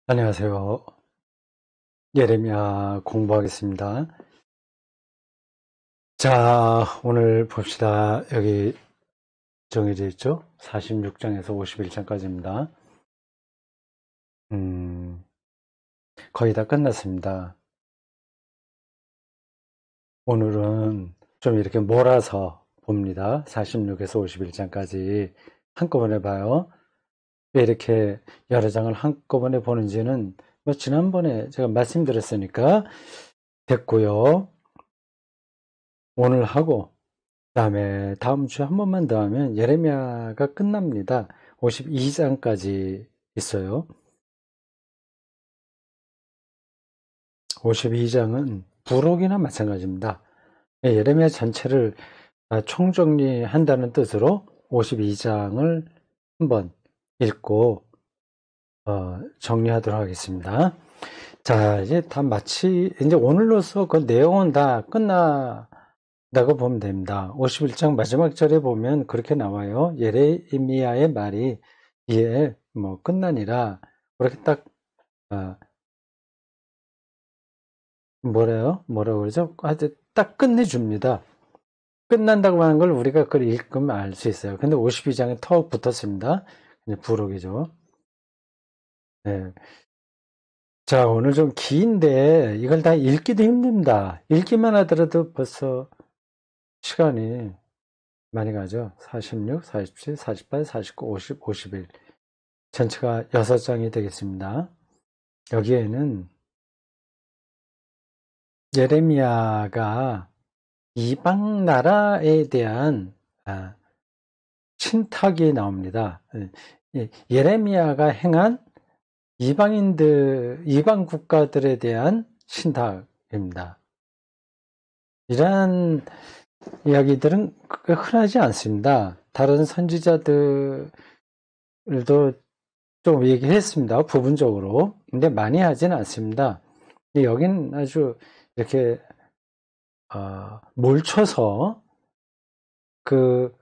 안녕하세요. 예레미야 공부하겠습니다. 자, 오늘 봅시다. 여기 정해져 있죠? 46장에서 51장까지입니다. 거의 다 끝났습니다. 오늘은 좀 이렇게 몰아서 봅니다. 46에서 51장까지 한꺼번에 봐요. 왜 이렇게 여러 장을 한꺼번에 보는지는 뭐 지난번에 제가 말씀드렸으니까 됐고요. 오늘 하고 그다음에 다음 주에 한 번만 더 하면 예레미야가 끝납니다. 52장까지 있어요. 52장은 부록이나 마찬가지입니다. 예레미야 전체를 총정리한다는 뜻으로 52장을 한번 읽고 정리하도록 하겠습니다. 자, 이제 다 이제 오늘로서 그 내용은 다 끝나다고 보면 됩니다. 51장 마지막 절에 보면 그렇게 나와요. 예레미야의 말이 이에 뭐 끝나니라. 그렇게 딱, 어, 뭐라고 그러죠? 하여튼 딱 끝내줍니다. 끝난다고 하는 걸 우리가 그걸 읽으면 알 수 있어요. 근데 52장에 턱 붙었습니다. 이제 부록이죠. 네. 자, 오늘 좀 긴데 이걸 다 읽기도 힘듭니다. 읽기만 하더라도 벌써 시간이 많이 가죠. 46, 47, 48, 49, 50, 51. 전체가 6장이 되겠습니다. 여기에는 예레미야가 이방 나라에 대한 신탁이 나옵니다. 예레미야가 행한 이방 국가들에 대한 신탁입니다. 이러한 이야기들은 흔하지 않습니다. 다른 선지자들도 좀 얘기했습니다. 부분적으로. 근데 많이 하진 않습니다. 여긴 아주 이렇게 몰쳐서 그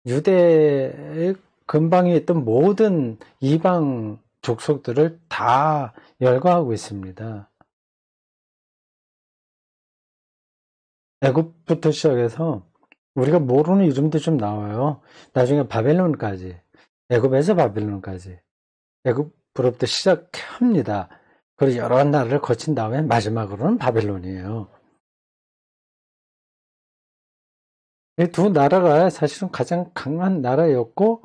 유대의 근방에 있던 모든 이방 족속들을 다 열거하고 있습니다. 애굽부터 시작해서 우리가 모르는 이름도 좀 나와요. 나중에 바벨론까지, 애굽에서 바벨론까지, 애굽으로부터 시작합니다. 그리고 여러 나라를 거친 다음에 마지막으로는 바벨론이에요. 이 두 나라가 사실은 가장 강한 나라였고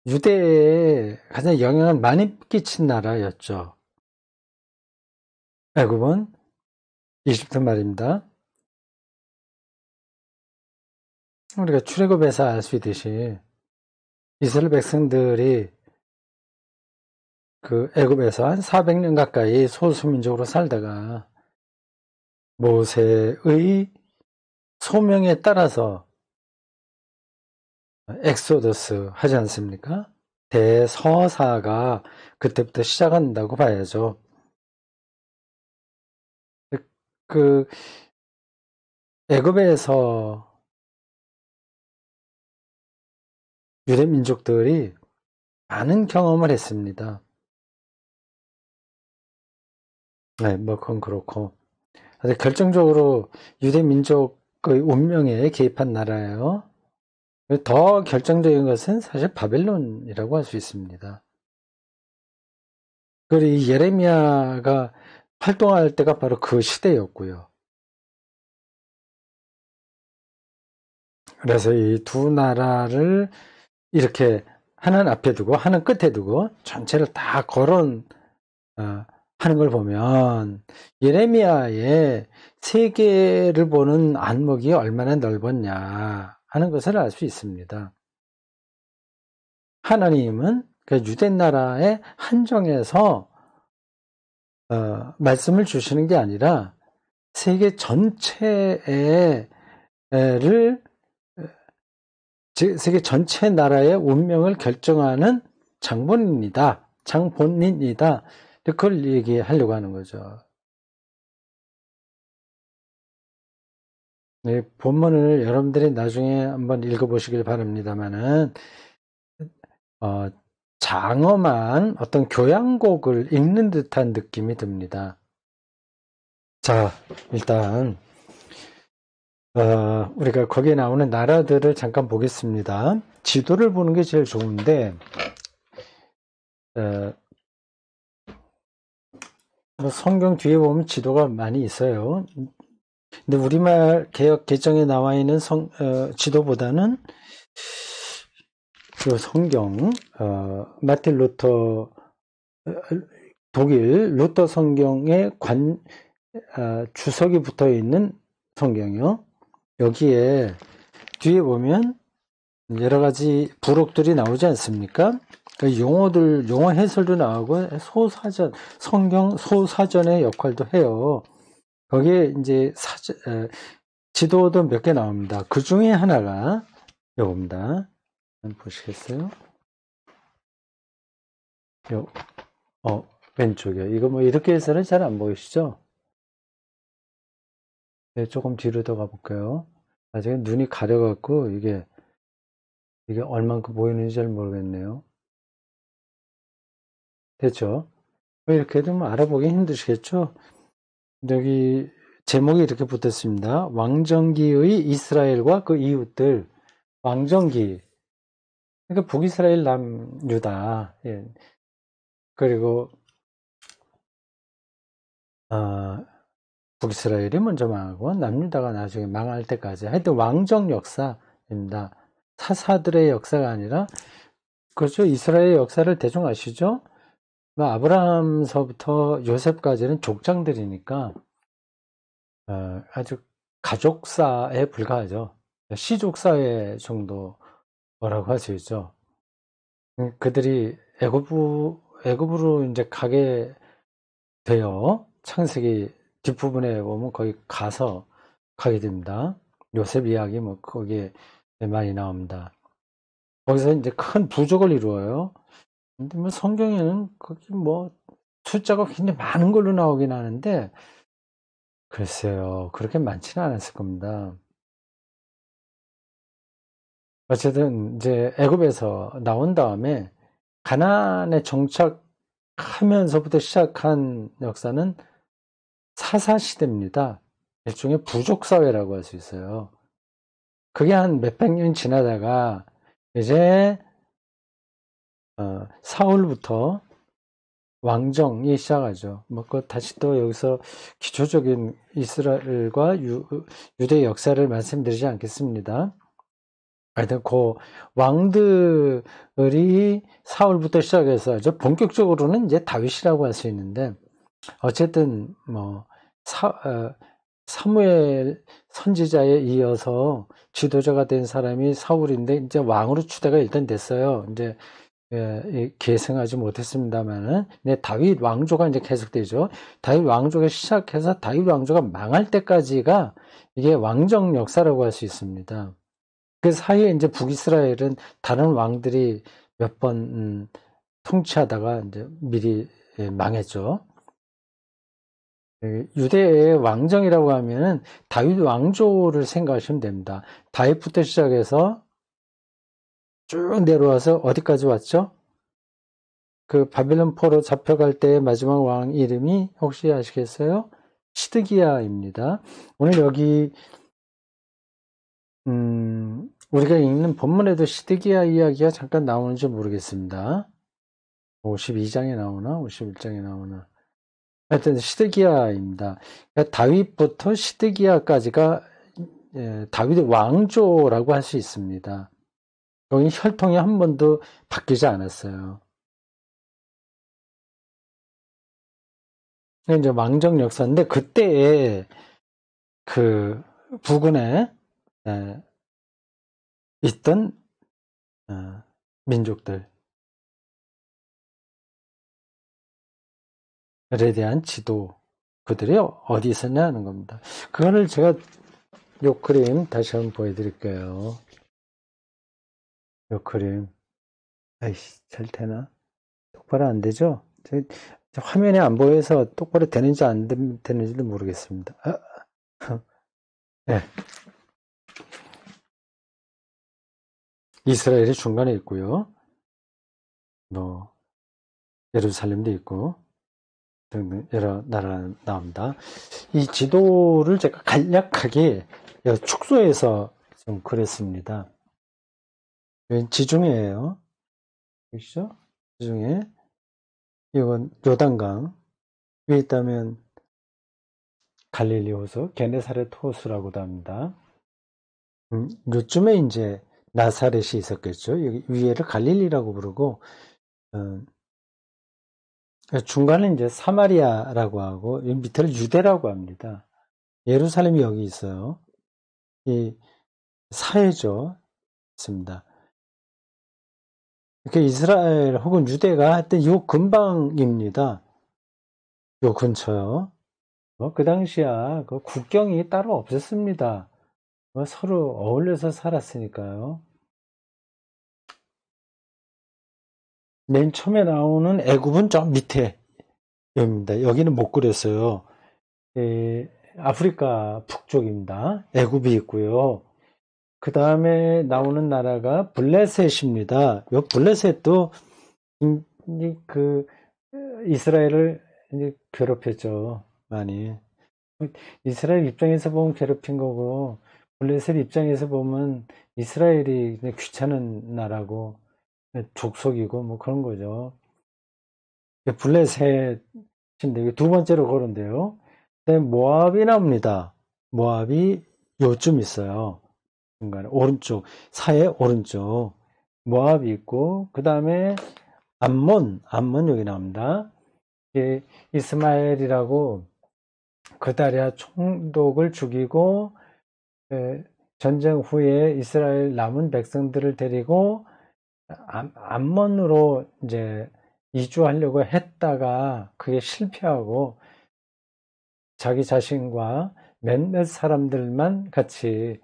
유대에 가장 영향을 많이 끼친 나라였죠. 애굽은 이집트 말입니다. 우리가 출애굽에서 알 수 있듯이 이스라엘 백성들이 그 애굽에서 한 400년 가까이 소수민족으로 살다가 모세의 소명에 따라서 엑소더스 하지 않습니까? 대서사가 그때부터 시작한다고 봐야죠. 그 애굽에서 유대 민족들이 많은 경험을 했습니다. 네, 뭐 그건 그렇고 결정적으로 유대 민족의 운명에 개입한 나라예요. 더 결정적인 것은 사실 바벨론이라고 할 수 있습니다. 그리고 이 예레미야가 활동할 때가 바로 그 시대였고요. 그래서 이 두 나라를 이렇게 하나는 앞에 두고 하나는 끝에 두고 전체를 다 거론 하는 걸 보면 예레미야의 세계를 보는 안목이 얼마나 넓었냐 하는 것을 알 수 있습니다. 하나님은 그 유대 나라의 한정에서 말씀을 주시는 게 아니라 세계 전체를 세계 전체 나라의 운명을 결정하는 장본인이다. 장본인이다. 그걸 얘기하려고 하는 거죠. 네, 본문을 여러분들이 나중에 한번 읽어보시길 바랍니다만은 장엄한 어떤 교향곡을 읽는 듯한 느낌이 듭니다. 자, 일단 우리가 거기에 나오는 나라들을 잠깐 보겠습니다. 지도를 보는 게 제일 좋은데 뭐 성경 뒤에 보면 지도가 많이 있어요. 근데 우리말 개역 개정에 나와 있는 지도보다는 그 성경 마틴 루터 독일 루터 성경에 주석이 붙어 있는 성경이요. 여기에 뒤에 보면 여러 가지 부록들이 나오지 않습니까? 그 용어 해설도 나오고 성경 소사전의 역할도 해요. 거기에 이제 지도도 몇 개 나옵니다. 그 중에 하나가 요겁니다. 보시겠어요? 왼쪽이요. 이거 뭐 이렇게 해서는 잘 안 보이시죠? 네, 조금 뒤로 더 가볼까요? 나중에 눈이 가려갖고 이게 얼만큼 보이는지 잘 모르겠네요. 됐죠? 이렇게 해도 뭐 알아보기 힘드시겠죠? 여기 제목이 이렇게 붙었습니다. 왕정기의 이스라엘과 그 이웃들. 왕정기. 그러니까 북이스라엘 남유다. 예. 그리고 북이스라엘이 먼저 망하고 남유다가 나중에 망할 때까지 하여튼 왕정 역사입니다. 사사들의 역사가 아니라 그렇죠. 이스라엘 역사를 대충 아시죠? 아브라함서부터 요셉까지는 족장들이니까 아주 가족사에 불과하죠. 시족사회 정도라고 할 수 있죠. 그들이 애굽으로 이제 가게 돼요. 창세기 뒷부분에 보면 거기 가게 됩니다. 요셉 이야기 뭐 거기에 많이 나옵니다. 거기서 이제 큰 부족을 이루어요. 근데 뭐 성경에는 거기 뭐 숫자가 굉장히 많은 걸로 나오긴 하는데 글쎄요, 그렇게 많지는 않았을 겁니다. 어쨌든 이제 애굽에서 나온 다음에 가나안에 정착하면서부터 시작한 역사는 사사시대입니다. 일종의 부족사회라고 할 수 있어요. 그게 한 몇백 년 지나다가 이제 사울부터 왕정이 시작하죠. 뭐, 다시 또 여기서 기초적인 이스라엘과 유대 역사를 말씀드리지 않겠습니다. 하여튼 그 왕들이 사울부터 시작해서 본격적으로는 이제 다윗이라고 할 수 있는데 어쨌든 뭐 사무엘 선지자에 이어서 지도자가 된 사람이 사울인데 이제 왕으로 추대가 일단 됐어요. 이제 계승하지 못했습니다만은 다윗 왕조가 이제 계속되죠. 다윗 왕조가 시작해서 다윗 왕조가 망할 때까지가 이게 왕정 역사라고 할 수 있습니다. 그 사이에 이제 북이스라엘은 다른 왕들이 몇 번 통치하다가 이제 미리 망했죠. 유대의 왕정이라고 하면은 다윗 왕조를 생각하시면 됩니다. 다윗부터 시작해서 쭉 내려와서 어디까지 왔죠? 그 바벨론 포로 잡혀갈 때 마지막 왕 이름이 혹시 아시겠어요? 시드기야입니다. 오늘 여기 우리가 읽는 본문에도 시드기야 이야기가 잠깐 나오는지 모르겠습니다. 52장에 나오나 51장에 나오나 하여튼 시드기야입니다. 그러니까 다윗부터 시드기야까지가 다윗의 왕조라고 할 수 있습니다. 여기 혈통이 한 번도 바뀌지 않았어요. 이제 왕정 역사인데 그때의 그 부근에 있던 민족들에 대한 지도 그들이 어디 있었냐 하는 겁니다. 그거를 제가 요 그림 다시 한번 보여드릴게요. 요 그림 아이씨 잘 되나? 똑바로 안 되죠? 화면에 안 보여서 똑바로 되는지 안 되는지도 모르겠습니다. 네. 이스라엘이 중간에 있고요. 뭐 예루살렘도 있고 등등 여러 나라 나옵니다. 이 지도를 제가 간략하게 축소해서 좀 그랬습니다. 지중해예요. 보시죠? 지중해. 이건 요단강. 위에 있다면 갈릴리 호수, 게네사렛 호수라고도 합니다. 요쯤에 이제 나사렛이 있었겠죠. 여기 위에를 갈릴리라고 부르고, 중간은 이제 사마리아라고 하고, 밑에를 유대라고 합니다. 예루살렘이 여기 있어요. 이 사해죠. 있습니다. 이렇게 이스라엘 혹은 유대가 하여튼 요 근방입니다. 요 근처요. 그 당시야 그 국경이 따로 없었습니다. 서로 어울려서 살았으니까요. 맨 처음에 나오는 애굽은 저 밑에 여기입니다. 여기는 못 그렸어요. 아프리카 북쪽입니다. 애굽이 있고요. 그 다음에 나오는 나라가 블레셋입니다. 요 블레셋도 그 이스라엘을 이제 괴롭혔죠. 많이. 이스라엘 입장에서 보면 괴롭힌 거고, 블레셋 입장에서 보면 이스라엘이 귀찮은 나라고, 족속이고, 뭐 그런 거죠. 블레셋인데, 두 번째로 그런데요. 모압이 나옵니다. 모압이 요쯤 있어요. 중간에, 오른쪽, 사해 오른쪽. 모압이 있고, 그 다음에 암몬 여기 나옵니다. 이스마엘이라고 그다리아 총독을 죽이고 전쟁 후에 이스라엘 남은 백성들을 데리고 암몬으로 이제 이주하려고 했다가 그게 실패하고 자기 자신과 몇몇 사람들만 같이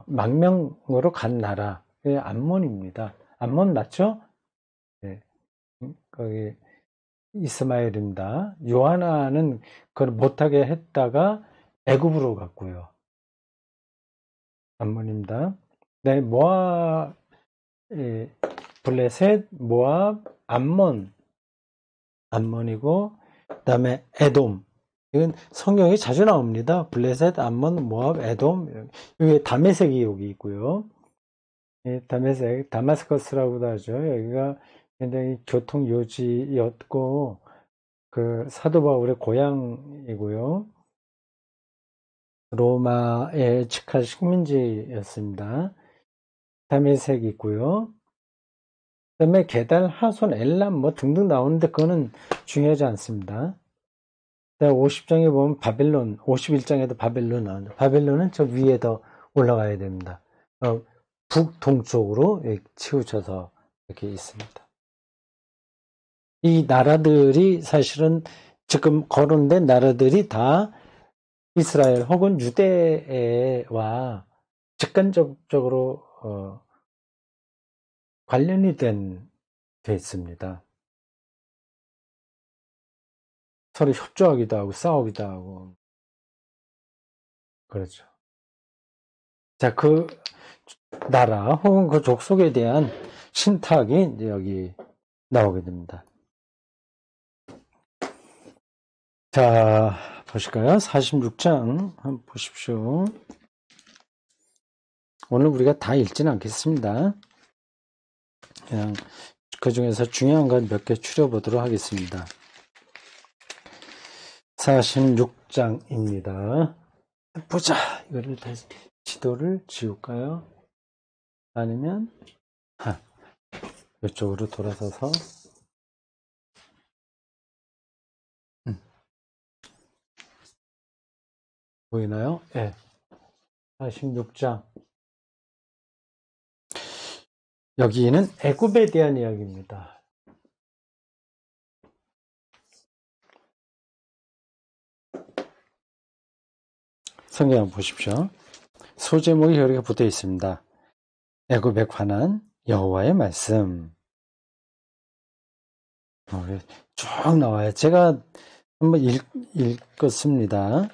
망명으로 간 나라 암몬입니다. 암몬 맞죠? 네. 거기 이스마엘입니다. 요하나는 그걸 못하게 했다가 애굽으로 갔고요. 암몬입니다. 네, 모압, 블레셋, 모압, 암몬이고, 그 다음에 에돔. 이건 성경에 자주 나옵니다. 블레셋, 암몬, 모압, 에돔. 여기 다메섹이 여기 있고요. 다메섹, 다마스커스라고도 하죠. 여기가 굉장히 교통 요지였고, 그 사도 바울의 고향이고요. 로마의 직할 식민지였습니다. 다메섹이 있고요. 그 다음에 게달, 하손, 엘람 뭐 등등 나오는데 그거는 중요하지 않습니다. 50장에 보면 바벨론, 51장에도 바벨론 나옵니다. 바벨론은 저 위에 더 올라가야 됩니다. 북동쪽으로 치우쳐서 이렇게 있습니다. 이 나라들이 사실은 지금 거론된 나라들이 다 이스라엘 혹은 유대와 직간접적으로 관련이 돼 있습니다. 서로 협조하기도 하고 싸우기도 하고 그렇죠. 자, 그 나라 혹은 그 족속에 대한 신탁이 이제 여기 나오게 됩니다. 자, 보실까요? 46장 한번 보십시오. 오늘 우리가 다 읽지는 않겠습니다. 그냥 그 중에서 중요한 건 몇 개 추려보도록 하겠습니다. 46장입니다. 보자. 이거를 다시 지도를 지울까요? 아니면 이쪽으로 돌아서서 보이나요? 네. 46장. 여기는 애굽에 대한 이야기입니다. 성경 보십시오. 소제목이 여기가 붙어 있습니다. 애굽에 관한 여호와의 말씀. 쭉 나와요. 제가 한번 읽었습니다.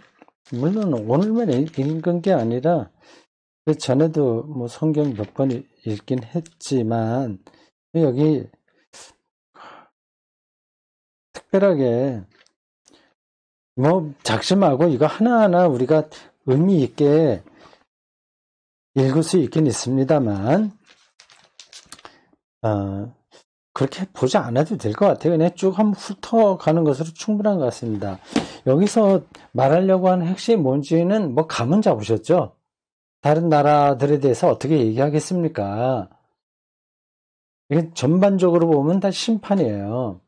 물론 오늘만 읽은 게 아니라 그 전에도 뭐 성경 몇 번 읽긴 했지만, 여기 특별하게 뭐 작심하고 이거 하나하나 우리가 의미 있게 읽을 수 있긴 있습니다만, 그렇게 보지 않아도 될 것 같아요. 그냥 쭉 한번 훑어가는 것으로 충분한 것 같습니다. 여기서 말하려고 하는 핵심이 뭔지는 뭐 감은 잡으셨죠? 다른 나라들에 대해서 어떻게 얘기하겠습니까? 이게 전반적으로 보면 다 심판이에요.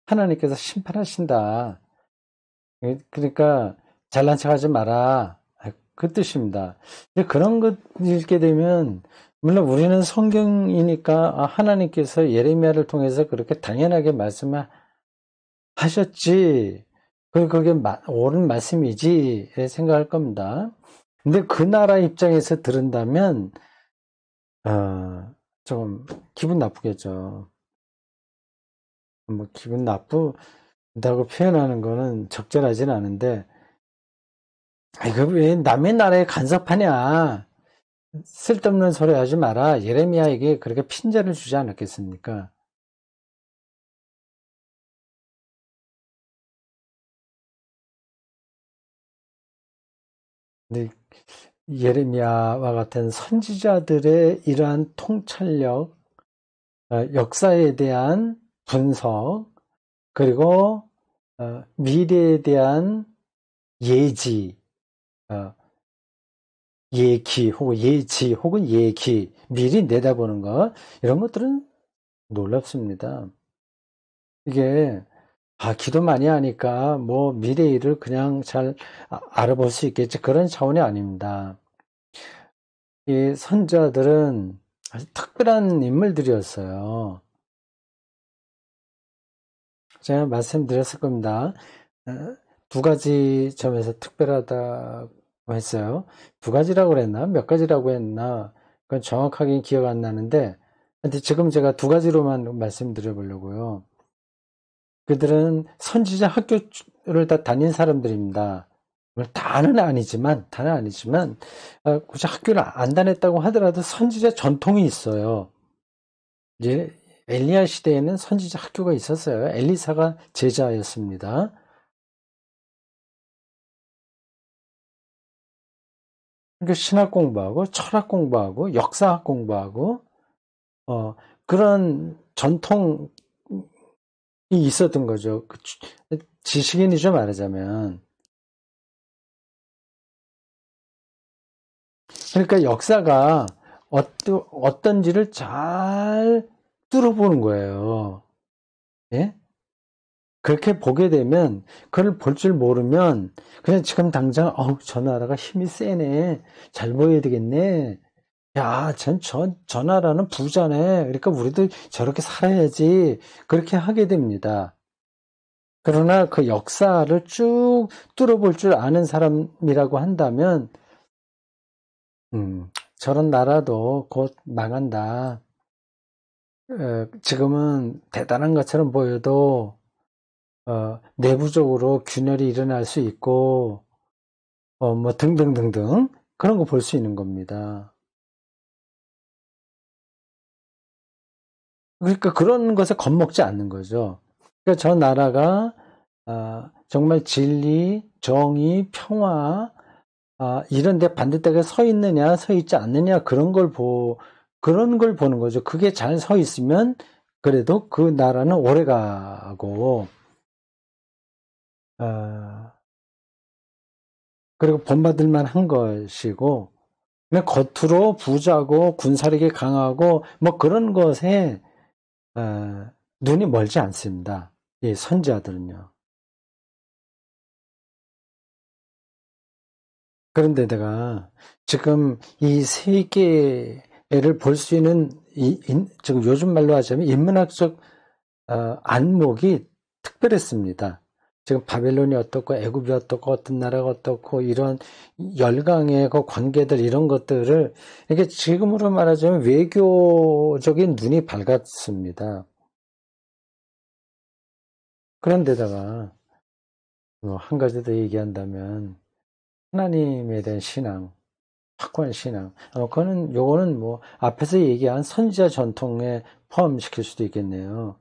하나님께서 심판하신다. 그러니까 잘난 척하지 마라. 그 뜻입니다. 그런 것 읽게 되면 물론 우리는 성경이니까 하나님께서 예레미야를 통해서 그렇게 당연하게 말씀을 하셨지. 그게 옳은 말씀이지 생각할 겁니다. 근데 그 나라 입장에서 들은다면 좀 기분 나쁘겠죠. 뭐 기분 나쁘다고 표현하는 거는 적절하진 않은데, 이거 왜 남의 나라에 간섭하냐? 쓸데없는 소리 하지 마라. 예레미야에게 그렇게 핀잔을 주지 않았겠습니까? 근데 예레미야와 같은 선지자들의 이러한 통찰력, 역사에 대한 분석, 그리고 미래에 대한 예지, 어, 예지 혹은 예기, 미리 내다보는 것, 이런 것들은 놀랍습니다. 이게 기도 많이 하니까 뭐 미래 일을 그냥 잘 알아볼 수 있겠지, 그런 차원이 아닙니다. 이 선자들은 아주 특별한 인물들이었어요. 제가 말씀드렸을 겁니다. 두 가지 점에서 특별하다고 했어요. 두 가지라고 그랬나? 몇 가지라고 했나? 그건 정확하게 기억 안 나는데, 근데 지금 제가 두 가지로만 말씀드려 보려고요. 그들은 선지자 학교를 다 다닌 사람들입니다. 다는 아니지만, 굳이 학교를 안 다녔다고 하더라도 선지자 전통이 있어요. 이제 엘리야 시대에는 선지자 학교가 있었어요. 엘리사가 제자였습니다. 그러니까 신학 공부하고 철학 공부하고 역사학 공부하고 그런 전통이 있었던 거죠. 지식인이죠, 말하자면. 그러니까 역사가 어떤지를 잘 뚫어보는 거예요. 예? 그렇게 보게 되면, 그걸 볼 줄 모르면, 그냥 지금 당장, 저 나라가 힘이 세네. 잘 보여야 되겠네. 야, 저 나라는 부자네. 그러니까 우리도 저렇게 살아야지. 그렇게 하게 됩니다. 그러나 그 역사를 쭉 뚫어볼 줄 아는 사람이라고 한다면, 저런 나라도 곧 망한다. 지금은 대단한 것처럼 보여도, 내부적으로 균열이 일어날 수 있고, 뭐 등등등등. 그런 거 볼 수 있는 겁니다. 그러니까 그런 것에 겁먹지 않는 거죠. 그러니까 저 나라가 정말 진리, 정의, 평화 이런 데 반대쪽에 서 있느냐, 서 있지 않느냐 그런 걸 보는 거죠. 그게 잘 서 있으면 그래도 그 나라는 오래 가고 어, 그리고 본받을 만한 것이고 그냥 겉으로 부자고 군사력이 강하고 뭐 그런 것에 눈이 멀지 않습니다. 이 선지자들은요. 그런데다가 지금 이 세계를 볼 수 있는 지금 요즘 말로 하자면 인문학적 안목이 특별했습니다. 지금 바벨론이 어떻고 애굽이 어떻고 어떤 나라가 어떻고 이런 열강의 그 관계들 이런 것들을 이게 지금으로 말하자면 외교적인 눈이 밝았습니다. 그런데다가 한 가지 더 얘기한다면 하나님에 대한 신앙. 확고한 신앙. 요거는 뭐, 앞에서 얘기한 선지자 전통에 포함시킬 수도 있겠네요.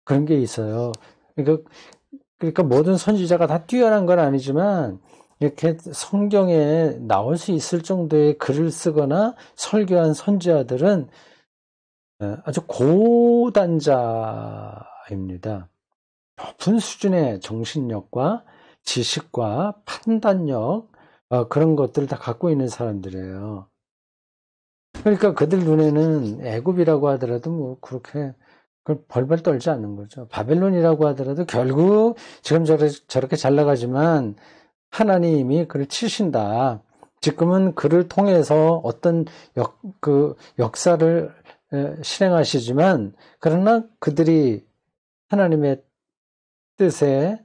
그런 게 있어요. 그러니까 모든 선지자가 다 뛰어난 건 아니지만, 이렇게 성경에 나올 수 있을 정도의 글을 쓰거나 설교한 선지자들은 아주 고단자입니다. 높은 수준의 정신력과 지식과 판단력, 그런 것들을 다 갖고 있는 사람들이에요. 그러니까 그들 눈에는 애굽이라고 하더라도 뭐 그렇게 벌벌 떨지 않는 거죠. 바벨론이라고 하더라도 결국 지금 저렇게 잘 나가지만 하나님이 그를 치신다. 지금은 그를 통해서 어떤 역사를 실행하시지만 그러나 그들이 하나님의 뜻에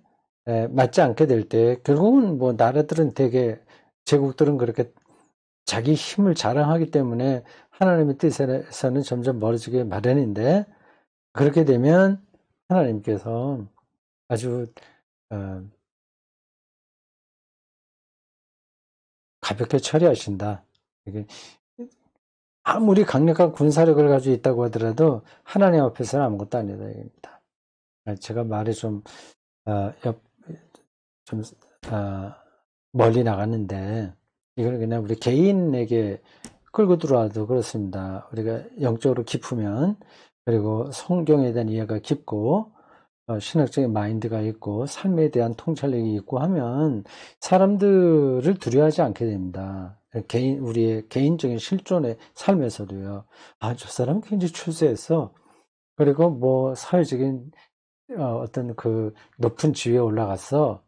맞지 않게 될 때 결국은 뭐 나라들은 되게 제국들은 그렇게 자기 힘을 자랑하기 때문에 하나님의 뜻에서는 점점 멀어지게 마련인데 그렇게 되면 하나님께서 아주 가볍게 처리하신다. 이게 아무리 강력한 군사력을 가지고 있다고 하더라도 하나님 앞에서는 아무것도 아니다. 입니다. 제가 말이 좀 좀 멀리 나갔는데 이걸 그냥 우리 개인에게 끌고 들어와도 그렇습니다. 우리가 영적으로 깊으면 그리고 성경에 대한 이해가 깊고 신학적인 마인드가 있고 삶에 대한 통찰력이 있고 하면 사람들을 두려워하지 않게 됩니다. 우리의 개인적인 실존의 삶에서도요. 저 사람은 굉장히 출세했어. 그리고 뭐 사회적인 어떤 그 높은 지위에 올라갔어.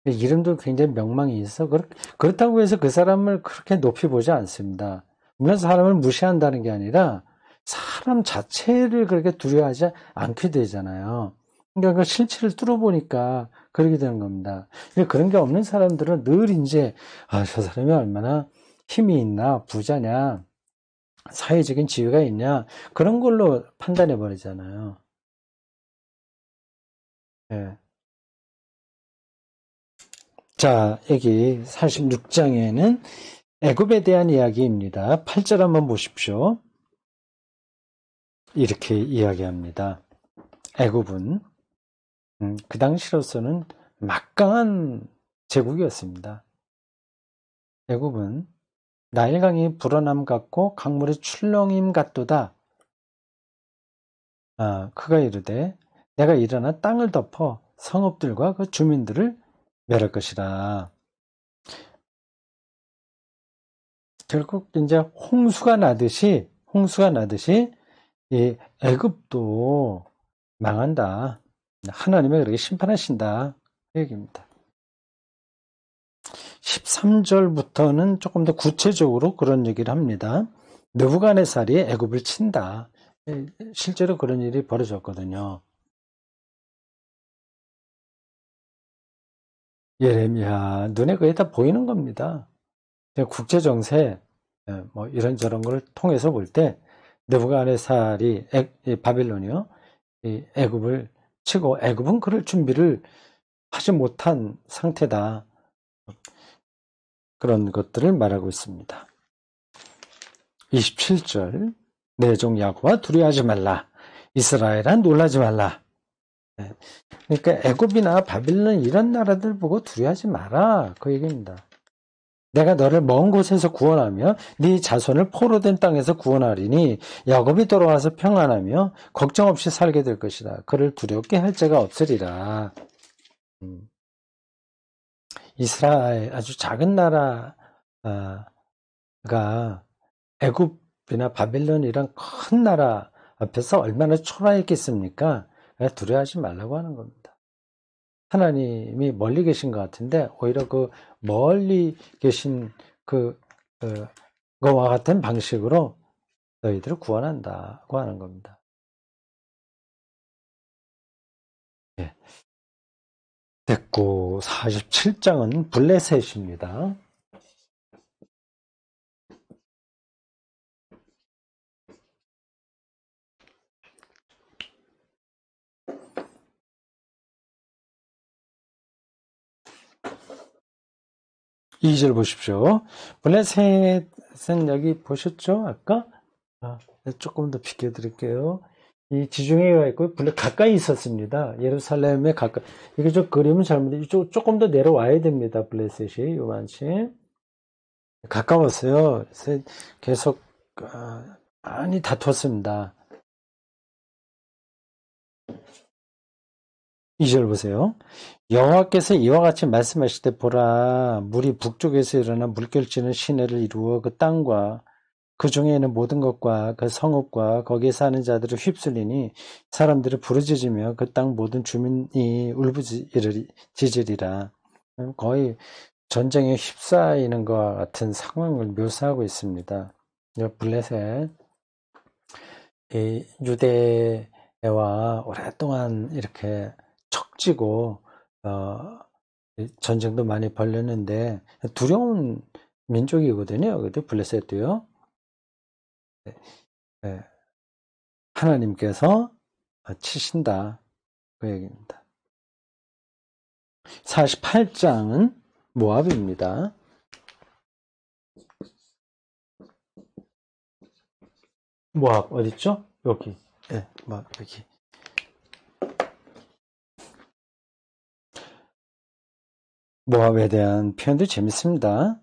이름도 굉장히 명망이 있어. 그렇다고 해서 그 사람을 그렇게 높이 보지 않습니다. 물론 사람을 무시한다는 게 아니라 사람 자체를 그렇게 두려워하지 않게 되잖아요. 그러니까 그 실체를 뚫어보니까 그렇게 되는 겁니다. 그런 게 없는 사람들은 늘 이제, 저 사람이 얼마나 힘이 있나, 부자냐, 사회적인 지위가 있냐, 그런 걸로 판단해 버리잖아요. 예. 자, 여기 46장에는 애굽에 대한 이야기입니다. 8절 한번 보십시오. 이렇게 이야기합니다. 애굽은 그 당시로서는 막강한 제국이었습니다. 애굽은 나일강이 불어남 같고 강물의 출렁임 같도다. 그가 이르되 내가 일어나 땅을 덮어 성읍들과 그 주민들을 멸할 것이라. 결국 이제 홍수가 나듯이 이 애굽도 망한다. 하나님이 그렇게 심판하신다. 그 얘기입니다. 13절부터는 조금 더 구체적으로 그런 얘기를 합니다. 느부갓네살이 애굽을 친다. 실제로 그런 일이 벌어졌거든요. 예레미야 눈에 그게 다 보이는 겁니다. 국제 정세 뭐 이런저런 걸 통해서 볼 때 느부갓네살이 바빌론이요. 이 애굽을 치고 애굽은 그럴 준비를 하지 못한 상태다. 그런 것들을 말하고 있습니다. 27절 내 종 야곱아 두려워하지 말라. 이스라엘아 놀라지 말라. 그러니까 애굽이나 바빌론 이런 나라들 보고 두려워하지 마라. 그 얘기입니다. 내가 너를 먼 곳에서 구원하며 네 자손을 포로된 땅에서 구원하리니 야곱이 돌아와서 평안하며 걱정 없이 살게 될 것이다. 그를 두렵게 할 자가 없으리라. 이스라엘 아주 작은 나라가 애굽이나 바빌론이란 큰 나라 앞에서 얼마나 초라했겠습니까? 두려워하지 말라고 하는 겁니다. 하나님이 멀리 계신 것 같은데 오히려 그 멀리 계신 그거와 같은 방식으로 너희들을 구원한다고 하는 겁니다. 예. 됐고 47장은 블레셋입니다. 2절 보십시오. 블레셋은 여기 보셨죠? 아까? 조금 더 비켜드릴게요. 이 지중해가 있고 가까이 있었습니다. 예루살렘에 가까이. 이게 좀 그림은 잘못돼. 조금 더 내려와야 됩니다. 블레셋이 요만치 가까웠어요. 그래서 계속 많이 다퉜습니다. 2절 보세요. 여호와께서 이와 같이 말씀하실 때 보라, 물이 북쪽에서 일어나 물결치는 시내를 이루어 그 땅과 그 중에 있는 모든 것과 그 성읍과 거기에 사는 자들을 휩쓸리니 사람들을 부르짖으며 그 땅 모든 주민이 울부짖으리라. 거의 전쟁에 휩싸이는 것과 같은 상황을 묘사하고 있습니다. 블레셋, 유대와 오랫동안 이렇게 척지고 전쟁도 많이 벌였는데 두려운 민족이거든요. 그때 블레셋도요. 하나님께서 치신다 그 얘기입니다. 48장은 모압입니다. 모압 어딨죠? 여기. 여기. 모압에 대한 표현도 재밌습니다.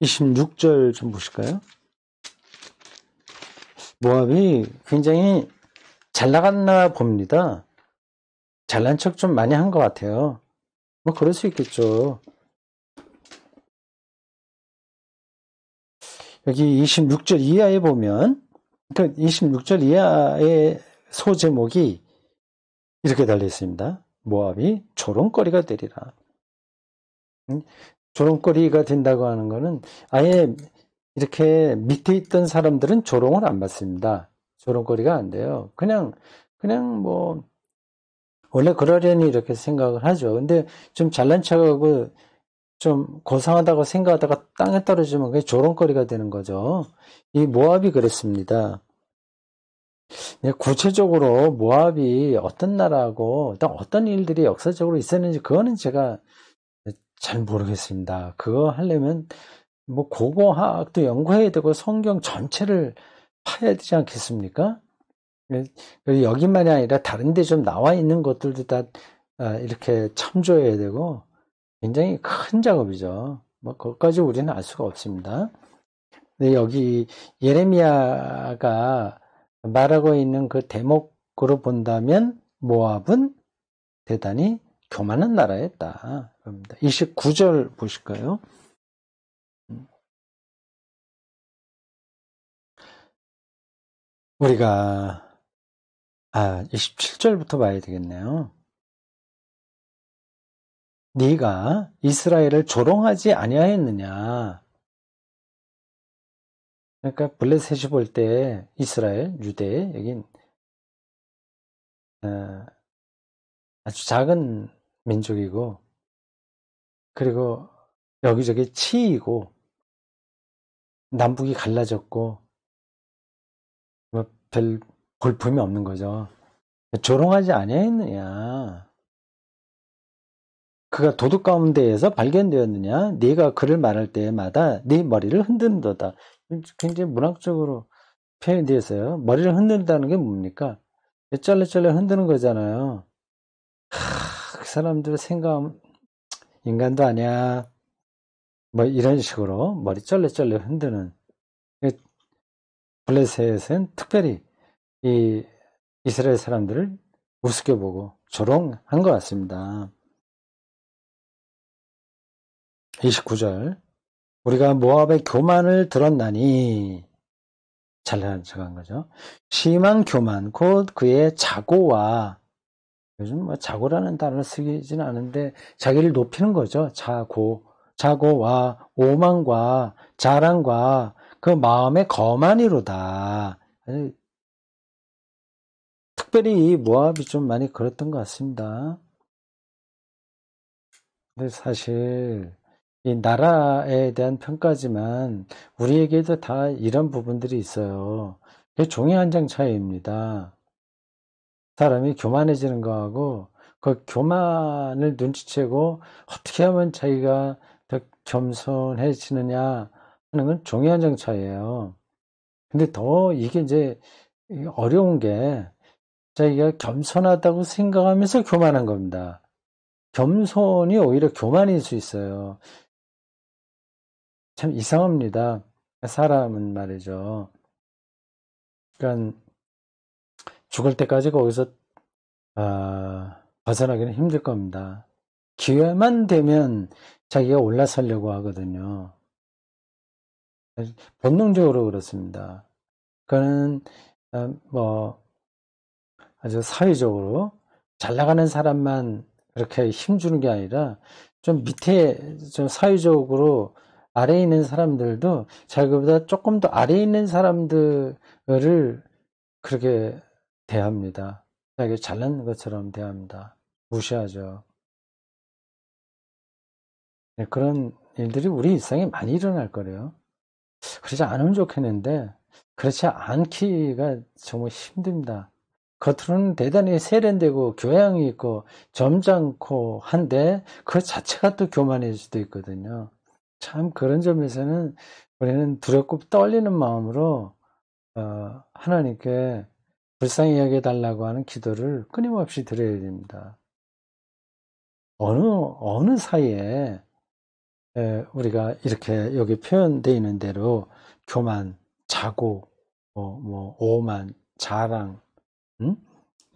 (26절) 좀 보실까요? 모압이 굉장히 잘 나갔나 봅니다. 잘난 척 좀 많이 한 것 같아요. 뭐 그럴 수 있겠죠. 여기 26절 이하에 보면, 그러니까 26절 이하의 소제목이 이렇게 달려 있습니다. 모압이 조롱거리가 되리라. 조롱거리가 된다고 하는 것은 아예 이렇게 밑에 있던 사람들은 조롱을 안 받습니다. 조롱거리가 안 돼요. 그냥 뭐 원래 그러려니 이렇게 생각을 하죠. 근데 좀 잘난 척하고 좀 고상하다고 생각하다가 땅에 떨어지면 그게 조롱거리가 되는 거죠. 이 모압이 그랬습니다. 구체적으로 모압이 어떤 나라하고 어떤 일들이 역사적으로 있었는지 그거는 제가 잘 모르겠습니다. 그거 하려면 뭐 고고학도 연구해야 되고 성경 전체를 파야 되지 않겠습니까? 여기만이 아니라 다른 데 좀 나와 있는 것들도 다 이렇게 참조해야 되고 굉장히 큰 작업이죠. 뭐 그것까지 우리는 알 수가 없습니다. 근데 여기 예레미야가 말하고 있는 그 대목으로 본다면 모압은 대단히 교만한 나라였다. 29절 보실까요? 우리가 27절부터 봐야 되겠네요. 네가 이스라엘을 조롱하지 아니하였느냐. 그러니까 블레셋이 볼 때 이스라엘, 유대, 여긴 아주 작은 민족이고 그리고 여기저기 치이고 남북이 갈라졌고 뭐 별 볼품이 없는 거죠. 조롱하지 아니하였느냐. 그가 도둑 가운데에서 발견되었느냐. 네가 그를 말할 때마다 네 머리를 흔든도다. 굉장히 문학적으로 표현이 되어 있어요. 머리를 흔든다는 게 뭡니까? 쩔레쩔레 흔드는 거잖아요. 그 사람들 생각 인간도 아니야. 뭐 이런 식으로 머리 쩔레쩔레 흔드는. 블레셋은 특별히 이 이스라엘 사람들을 우습게 보고 조롱한 것 같습니다. 29절 우리가 모압의 교만을 들었나니 잘난 척한 거죠. 심한 교만 곧 그의 자고와 요즘 뭐 자고라는 단어를 쓰기는 않은데 자기를 높이는 거죠. 자고와 오만과 자랑과 그 마음의 거만이로다. 특별히 이 모압이 좀 많이 그랬던 것 같습니다. 근데 사실 이 나라에 대한 평가지만 우리에게도 다 이런 부분들이 있어요. 그게 종이 한 장 차이입니다. 사람이 교만해지는 거하고 그 교만을 눈치채고 어떻게 하면 자기가 더 겸손해지느냐 하는 건 종이 한 장 차이예요. 근데 더 이게 이제 어려운 게 자기가 겸손하다고 생각하면서 교만한 겁니다. 겸손이 오히려 교만일 수 있어요. 참 이상합니다. 사람은 말이죠. 그러니까 죽을 때까지 거기서 벗어나기는 힘들 겁니다. 기회만 되면 자기가 올라서려고 하거든요. 본능적으로 그렇습니다. 그거는 뭐 아주 사회적으로 잘 나가는 사람만 그렇게 힘주는 게 아니라 좀 밑에 좀 사회적으로 아래에 있는 사람들도 자기보다 조금 더 아래에 있는 사람들을 그렇게 대합니다. 자기가 잘난 것처럼 대합니다. 무시하죠. 네, 그런 일들이 우리 일상에 많이 일어날 거래요. 그러지 않으면 좋겠는데 그렇지 않기가 정말 힘듭니다. 겉으로는 대단히 세련되고 교양이 있고 점잖고 한데 그 자체가 또 교만일 수도 있거든요. 참 그런 점에서는 우리는 두렵고 떨리는 마음으로 하나님께 불쌍히 여겨달라고 하는 기도를 끊임없이 드려야 됩니다. 어느 사이에 우리가 이렇게 여기 표현되어 있는 대로 교만, 자고, 오만, 자랑,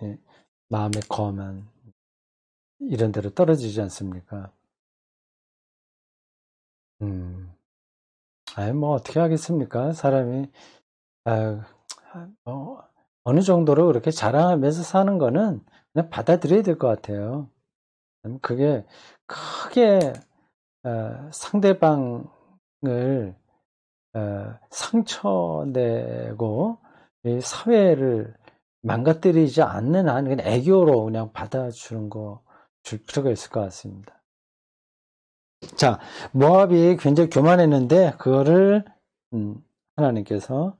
예, 마음의 거만 이런 데로 떨어지지 않습니까? 뭐 어떻게 하겠습니까? 사람이 어느 정도로 그렇게 자랑하면서 사는 거는 그냥 받아들여야 될 것 같아요. 그게 크게 상대방을 상처내고 이 사회를 망가뜨리지 않는 한 그냥 애교로 그냥 받아주는 거 줄 필요가 있을 것 같습니다. 자, 모압이 굉장히 교만했는데 그거를 하나님께서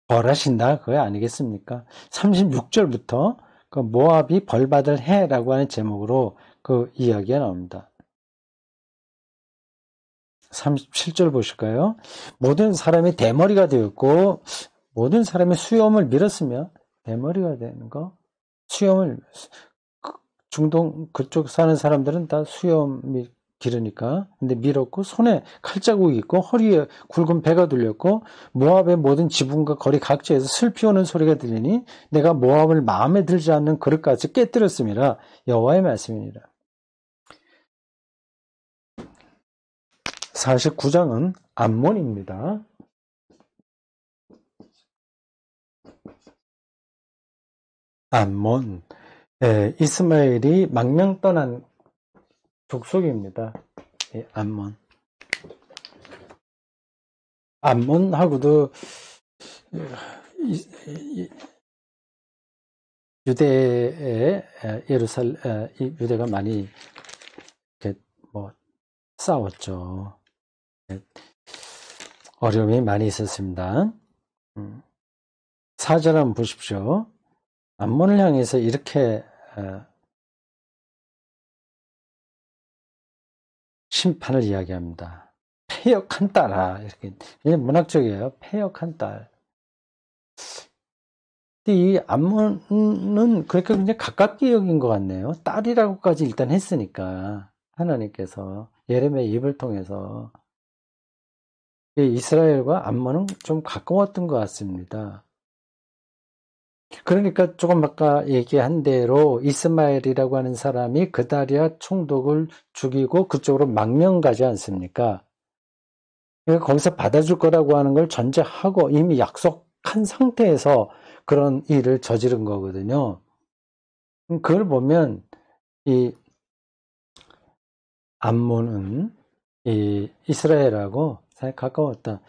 벌하신다 그거 아니겠습니까? 36절부터 그 모압이 벌받을 해라고 하는 제목으로 그 이야기가 나옵니다. 37절 보실까요? 모든 사람이 대머리가 되었고 모든 사람이 수염을 밀었으며 대머리가 되는 거 수염을 중동 그쪽 사는 사람들은 다 수염이 기르니까 근데 밀었고 손에 칼자국이 있고 허리에 굵은 배가 둘렸고 모압의 모든 지붕과 거리 각지에서 슬피 오는 소리가 들리니 내가 모압을 마음에 들지 않는 그릇까지 깨뜨렸습니다. 여호와의 말씀이니라. 49장은 암몬입니다. 암몬, 이스마엘이 망명 떠난 족속입니다. 암몬. 암몬하고도 유대의 유대가 많이 이렇게 싸웠죠. 어려움이 많이 있었습니다. 4절 한번 보십시오. 암몬을 향해서 이렇게 심판을 이야기합니다. 패역한 딸아 이렇게 문학적이에요. 패역한 딸. 이 암몬은 그렇게 굉장히 가깝게 여긴 것 같네요. 딸이라고까지 일단 했으니까 하나님께서 예레미야 입을 통해서 이스라엘과 암몬은 좀 가까웠던 것 같습니다. 그러니까 조금 아까 얘기한 대로 이스마엘이라고 하는 사람이 그다리아 총독을 죽이고 그쪽으로 망명 가지 않습니까? 거기서 받아줄 거라고 하는 걸 전제하고 이미 약속한 상태에서 그런 일을 저지른 거거든요. 그걸 보면 이 암몬은 이 이스라엘하고 사이 가까웠다.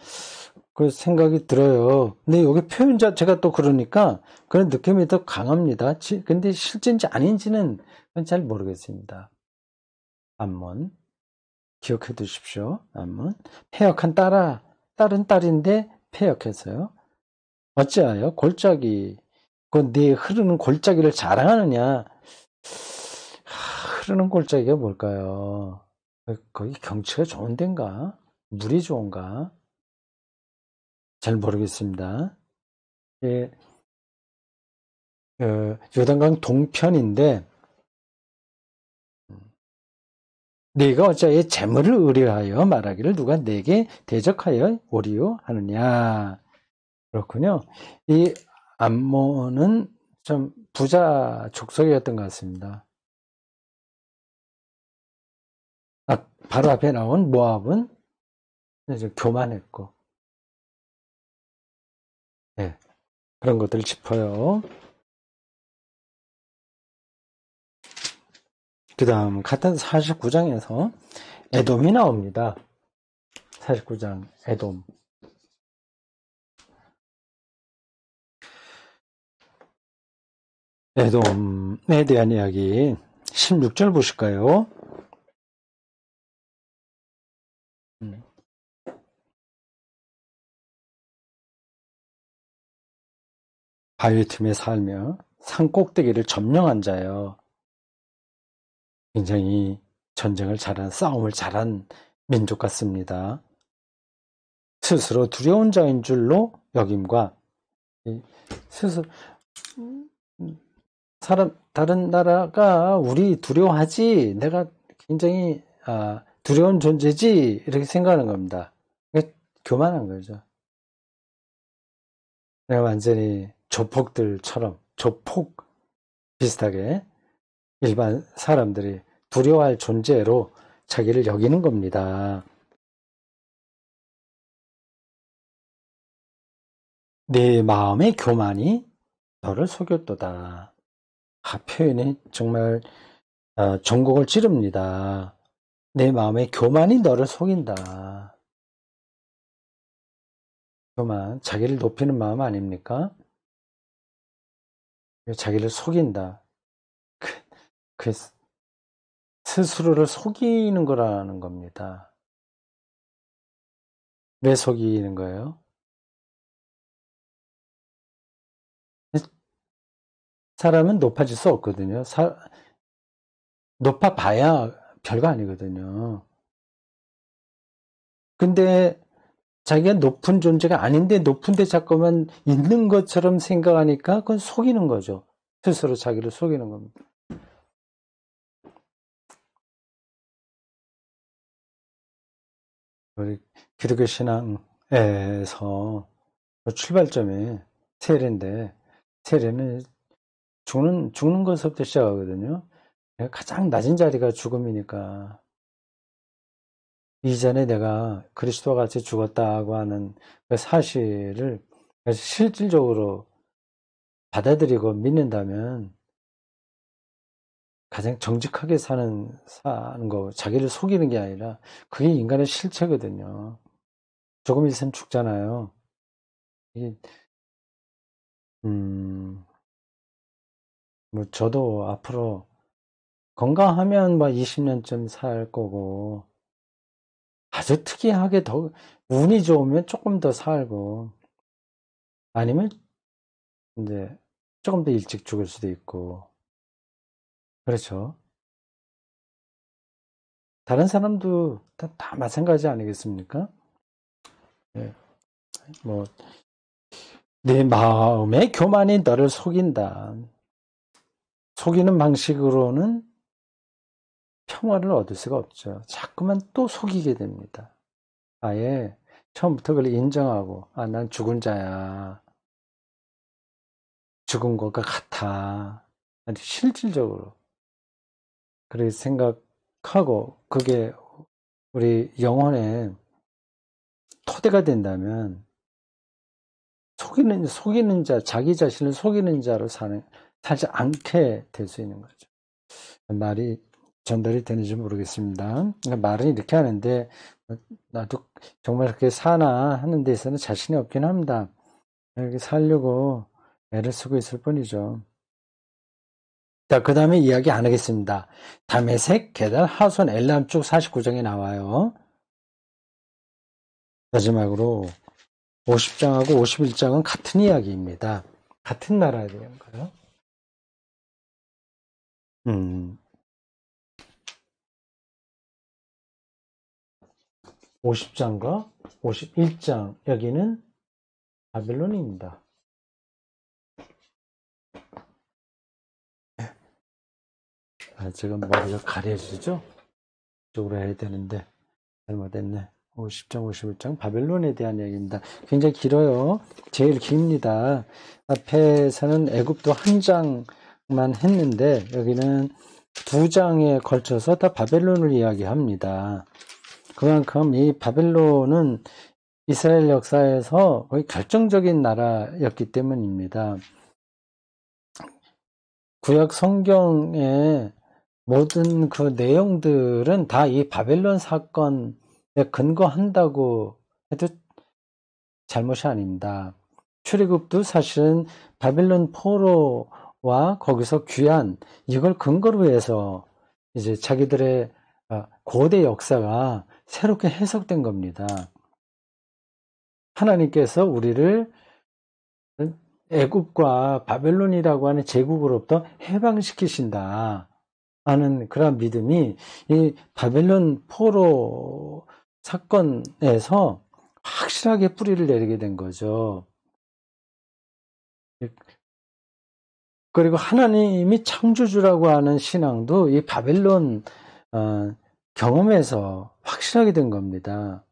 그 생각이 들어요. 근데 여기 표현 자체가 또 그러니까 그런 느낌이 더 강합니다. 근데 실제인지 아닌지는 잘 모르겠습니다. 암몬 기억해 두십시오. 암몬 패역한 딸은 딸인데 패역했어요. 어찌하여 골짜기, 그 네 흐르는 골짜기를 자랑하느냐? 흐르는 골짜기가 뭘까요? 거기 경치가 좋은 데인가? 물이 좋은가? 잘 모르겠습니다. 예, 요단강 동편인데, 네가 어찌하여 재물을 의뢰하여 말하기를 누가 네게 대적하여 오리요 하느냐? 그렇군요. 이 암몬은 좀 부자 족속이었던 것 같습니다. 바로 앞에 나온 모압은 이제 교만했고, 네, 그런 것들을 짚어요. 그 다음 같은 49장에서 에돔이 나옵니다. 49장 에돔. 에돔에 대한 이야기 16절 보실까요? 바위 틈에 살며 산 꼭대기를 점령한 자여. 굉장히 전쟁을 잘한, 싸움을 잘한 민족 같습니다. 스스로 두려운 자인 줄로 여김과 스스로 다른 나라가 우리 두려워하지, 내가 굉장히 두려운 존재지, 이렇게 생각하는 겁니다. 교만한 거죠. 내가 완전히 조폭들처럼, 조폭 비슷하게 일반 사람들이 두려워할 존재로 자기를 여기는 겁니다. 내 마음의 교만이 너를 속였도다. 표현이 정말 전곡을 찌릅니다. 내 마음의 교만이 너를 속인다. 교만, 자기를 높이는 마음 아닙니까? 자기를 속인다. 그 스스로를 속이는 거라는 겁니다. 왜 속이는 거예요? 사람은 높아질 수 없거든요. 높아봐야 별거 아니거든요. 근데 자기가 높은 존재가 아닌데 높은데 자꾸만 있는 것처럼 생각하니까 그건 속이는 거죠. 스스로 자기를 속이는 겁니다. 우리 기독교 신앙에서 출발점이 세례인데, 세례는 죽는 것부터 시작하거든요. 가장 낮은 자리가 죽음이니까, 이전에 내가 그리스도와 같이 죽었다고 하는 그 사실을 실질적으로 받아들이고 믿는다면 가장 정직하게 사는 거, 자기를 속이는 게 아니라 그게 인간의 실체거든요. 조금 있으면 죽잖아요. 이게 뭐 저도 앞으로 건강하면 뭐 20년쯤 살 거고, 아주 특이하게 더 운이 좋으면 조금 더 살고, 아니면 이제 조금 더 일찍 죽을 수도 있고, 그렇죠. 다른 사람도 다 마찬가지 아니겠습니까? 네, 뭐, 내 마음의 교만이 너를 속인다. 속이는 방식으로는 평화를 얻을 수가 없죠. 자꾸만 또 속이게 됩니다. 아예 처음부터 그걸 인정하고, 난 죽은 자야. 죽은 것과 같아. 실질적으로. 그렇게 생각하고, 그게 우리 영혼의 토대가 된다면, 속이는 자, 자기 자신을 속이는 자로 살지 않게 될 수 있는 거죠. 말이 전달이 되는지 모르겠습니다. 말은 이렇게 하는데, 나도 정말 그렇게 사나 하는 데서는 자신이 없긴 합니다. 이렇게 살려고 애를 쓰고 있을 뿐이죠. 자, 그 다음에 이야기 안 하겠습니다. 다메섹, 게달, 하손, 엘람 쭉 49장에 나와요. 마지막으로 50장하고 51장은 같은 이야기입니다. 같은 나라에 대한 거요. 50장과 51장, 여기는 바벨론입니다. 지금 머리가 가려지죠? 이쪽으로 해야 되는데 잘못했네. 50장, 51장 바벨론에 대한 얘기입니다. 굉장히 길어요. 제일 깁니다. 앞에서는 애굽도 한 장만 했는데 여기는 두 장에 걸쳐서 다 바벨론을 이야기합니다. 그만큼 이 바벨론은 이스라엘 역사에서 거의 결정적인 나라였기 때문입니다. 구약 성경의 모든 그 내용들은 다 이 바벨론 사건에 근거한다고 해도 잘못이 아닙니다. 출애굽도 사실은 바벨론 포로와 거기서 귀환, 이걸 근거로 해서 이제 자기들의 고대 역사가 새롭게 해석된 겁니다. 하나님께서 우리를 애굽과 바벨론이라고 하는 제국으로부터 해방시키신다 하는 그런 믿음이 이 바벨론 포로 사건에서 확실하게 뿌리를 내리게 된 거죠. 그리고 하나님이 창조주라고 하는 신앙도 이 바벨론 경험에서 확실하게 된 겁니다.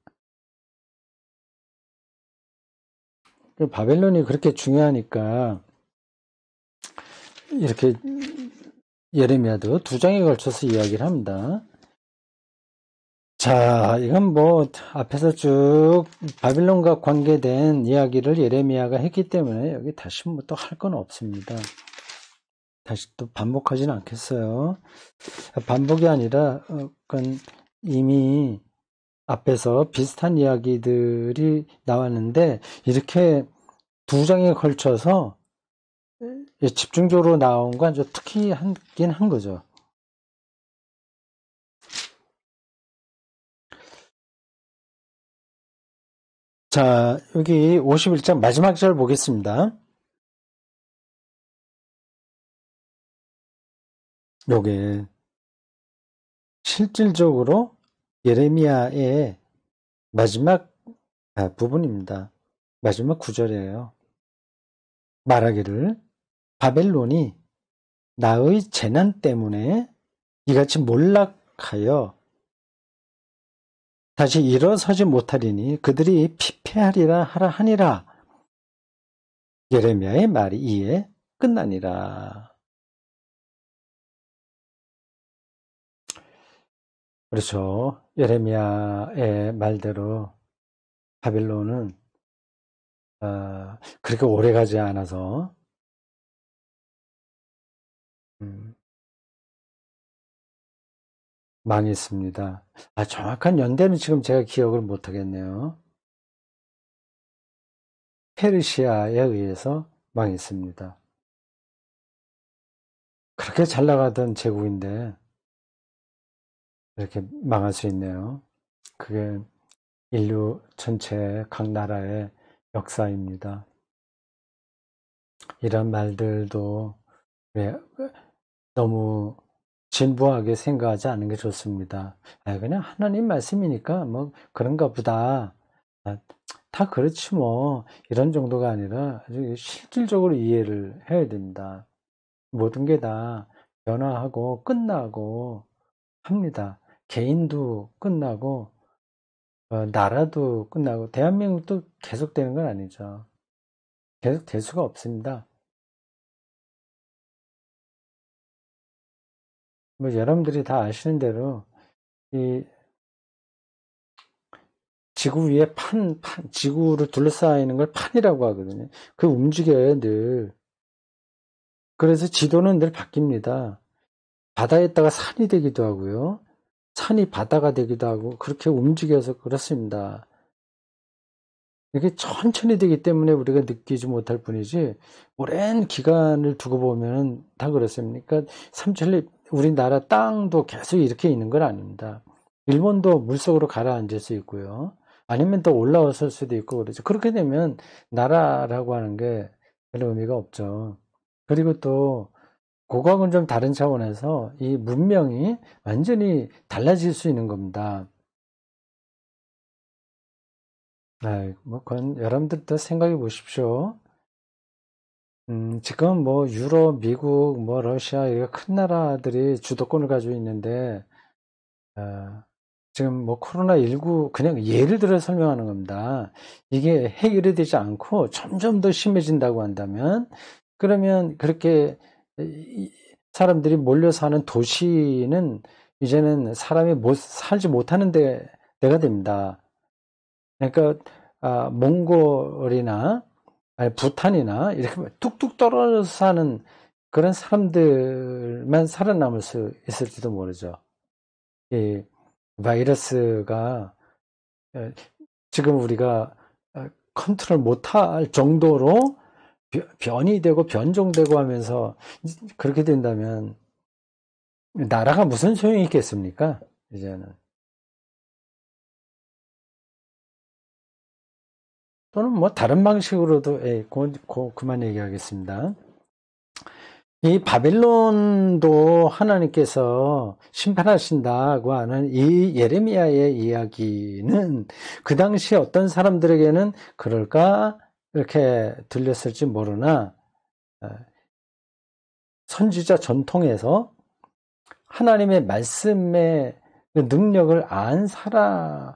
바벨론이 그렇게 중요하니까 이렇게 예레미야도 두 장에 걸쳐서 이야기를 합니다. 자, 이건 뭐 앞에서 쭉 바빌론과 관계된 이야기를 예레미야가 했기 때문에 여기 다시 뭐 또 할 건 없습니다. 다시 또 반복하지는 않겠어요. 반복이 아니라 그건 이미 앞에서 비슷한 이야기들이 나왔는데 이렇게 두 장에 걸쳐서 집중적으로 나온 건 좀 특이하긴 한 거죠. 자, 여기 51장 마지막 절 보겠습니다. 요게 실질적으로 예레미야의 마지막 부분입니다. 마지막 구절이에요. 말하기를 바벨론이 나의 재난 때문에 이같이 몰락하여 다시 일어서지 못하리니 그들이 피폐하리라 하라 하니라. 예레미야의 말이 이에 끝나니라. 그렇죠. 예레미야의 말대로 바벨론은 그렇게 오래 가지 않아서 망했습니다. 정확한 연대는 지금 제가 기억을 못하겠네요. 페르시아에 의해서 망했습니다. 그렇게 잘 나가던 제국인데 이렇게 망할 수 있네요. 그게 인류 전체 각 나라의 역사입니다. 이런 말들도 너무 진부하게 생각하지 않는 게 좋습니다. 그냥 하나님 말씀이니까 뭐 그런가 보다. 다 그렇지 뭐 이런 정도가 아니라 아주 실질적으로 이해를 해야 됩니다. 모든 게 다 변화하고 끝나고 합니다. 개인도 끝나고 나라도 끝나고 대한민국도 계속되는 건 아니죠. 계속 될 수가 없습니다. 뭐 여러분들이 다 아시는 대로 이 지구 위에 지구를 둘러싸이는 걸 판이라고 하거든요. 그 움직여요, 늘. 그래서 지도는 늘 바뀝니다. 바다에다가 산이 되기도 하고요. 산이 바다가 되기도 하고 그렇게 움직여서 그렇습니다. 이게 천천히 되기 때문에 우리가 느끼지 못할 뿐이지 오랜 기간을 두고 보면 다 그렇습니까? 우리나라 땅도 계속 이렇게 있는 건 아닙니다. 일본도 물속으로 가라앉을 수 있고요. 아니면 더 올라왔을 수도 있고 그러죠. 그렇게 되면 나라라고 하는 게 별 의미가 없죠. 그리고 또 그거하고는 좀 다른 차원에서 이 문명이 완전히 달라질 수 있는 겁니다. 뭐 그건 여러분들도 생각해 보십시오. 지금 뭐 유럽, 미국, 뭐 러시아 이런 큰 나라들이 주도권을 가지고 있는데 지금 뭐 코로나19 그냥 예를 들어 설명하는 겁니다. 이게 해결이 되지 않고 점점 더 심해진다고 한다면 그러면 그렇게 사람들이 몰려 사는 도시는 이제는 사람이 살지 못하는 데가 됩니다. 그러니까 몽골이나 부탄이나 이렇게 뚝뚝 떨어져서 사는 그런 사람들만 살아남을 수 있을지도 모르죠. 이 바이러스가 지금 우리가 컨트롤 못할 정도로 변이 되고 변종되고 하면서 그렇게 된다면 나라가 무슨 소용이 있겠습니까? 이제는. 또는 뭐 다른 방식으로도 그만 얘기하겠습니다. 이 바벨론도 하나님께서 심판하신다고 하는 이 예레미야의 이야기는 그 당시 어떤 사람들에게는 그럴까 이렇게 들렸을지 모르나 선지자 전통에서 하나님의 말씀의 능력을 안 사람이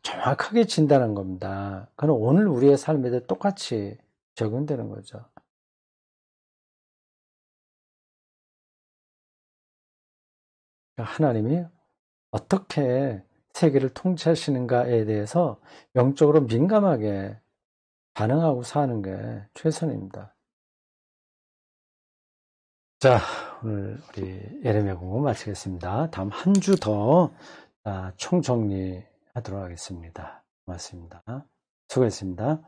정확하게 진단한 겁니다. 그건 오늘 우리의 삶에도 똑같이 적용되는 거죠. 하나님이 어떻게 세계를 통치하시는가에 대해서 영적으로 민감하게 반응하고 사는 게 최선입니다. 자, 오늘 우리 예레미야 공부 마치겠습니다. 다음 한 주 더 총정리하도록 하겠습니다. 고맙습니다. 수고했습니다.